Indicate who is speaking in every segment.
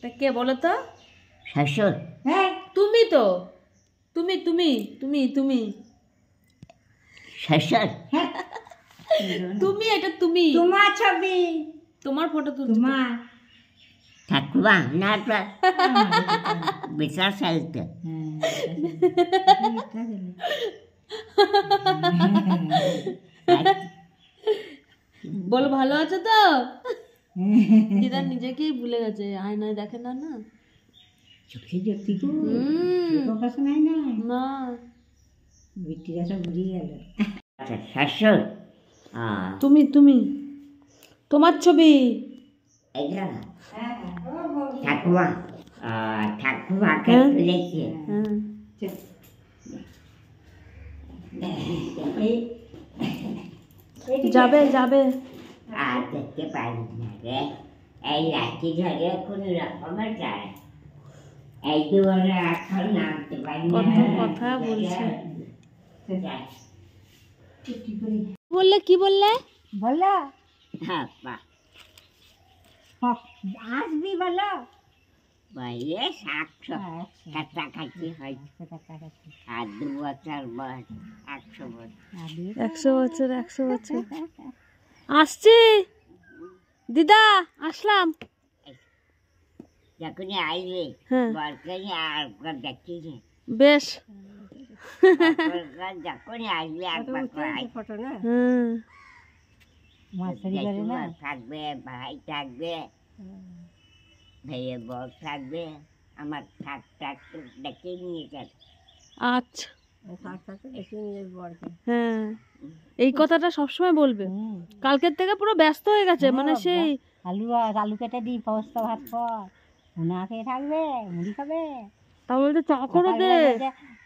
Speaker 1: তা কে বলো তো?
Speaker 2: শাশুর।
Speaker 1: হ্যাঁ তুমি তো, তুমি তুমি তুমি তুমি
Speaker 2: শাশুর।
Speaker 1: তুমি, এটা তুমি,
Speaker 3: তোমার ছবি,
Speaker 1: তোমার ফটো তুলছো।
Speaker 3: তোমার
Speaker 2: ঠাকুমা না বিচার চাইতে
Speaker 1: বলো ভালো আছো তো? দিদা নিজেকেই ভুলে গেছে, আয়নায় দেখে না না।
Speaker 3: চোখে দেখতে তো প্রকাশ নাই না,
Speaker 1: না
Speaker 3: বিটিরা সব ঘুরিয়ে গেল।
Speaker 2: আচ্ছা শাশুর।
Speaker 1: তুমি তুমি তোমার ছবি।
Speaker 2: এইটা না ঠাকুমা, ঠাকুমাকে তুলেছে।
Speaker 1: যাবে যাবে।
Speaker 2: আর দেখতে পারি না রে, এই রাত্রি ধরে কোন রকমের যায়, এই দুয়ারে এখন নামতে পারি না।
Speaker 1: কত কথা বলছে। বললে কি বললে?
Speaker 3: বলো
Speaker 2: হ্যাঁ বা
Speaker 3: আসবি, বলো
Speaker 2: বাইরে 100 কাছাকাছি হয়, আর 2 বছর বয়স 100 বছর।
Speaker 1: 100 বছর 100 বছর। আসছি দিদা, আসলাম।
Speaker 2: যখনই আইলে
Speaker 1: হ্যাঁ
Speaker 2: বরকারি আর দেখি
Speaker 1: বেশ।
Speaker 2: যখনই আসবে একবার
Speaker 3: ফটো না
Speaker 2: থাকবে, ভাই থাকবে, ভাইয়ের বর থাকবে, আমার থাক থাক দেখে নিয়ে গেল।
Speaker 1: আচ্ছা হ্যাঁ, এই কথাটা সবসময় বলবে। কালকের থেকে পুরো ব্যস্ত হয়ে গেছে, মানে সেই
Speaker 3: আলু কেটে দিই, পোস্ত ভাত কর, ভুনা খেয়ে থাকবে, মুড়ি খাবে।
Speaker 1: তা বলতে চা করে দে।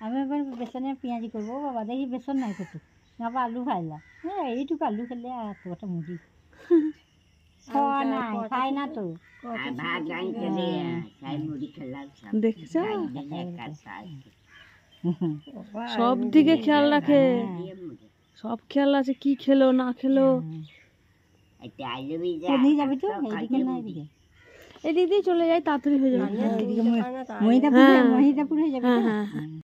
Speaker 3: আমি এবার বেসনের পেঁয়াজি করবো, বাবা দেখি বেসন নাই কত, আবার আলু খাইলাম। হ্যাঁ এইটুকু আলু খেলে আর তোটা মুড়ি খাওয়া নাই, খাই না তো।
Speaker 2: ভাত আনতে দে, তাই মুড়ি খেলাম।
Speaker 1: দেখছ, সব দিকে খেয়াল রাখে, সব খেয়াল আছে, কি খেলো না খেলো।
Speaker 3: নিয়ে যাবি তো এইদিকে না এদিকে,
Speaker 1: এদিক দিয়ে চলে যাই, তাড়াতাড়ি হয়ে যাবে।
Speaker 3: মহিদাপুর হয়ে যাবে।
Speaker 1: হ্যাঁ হ্যাঁ।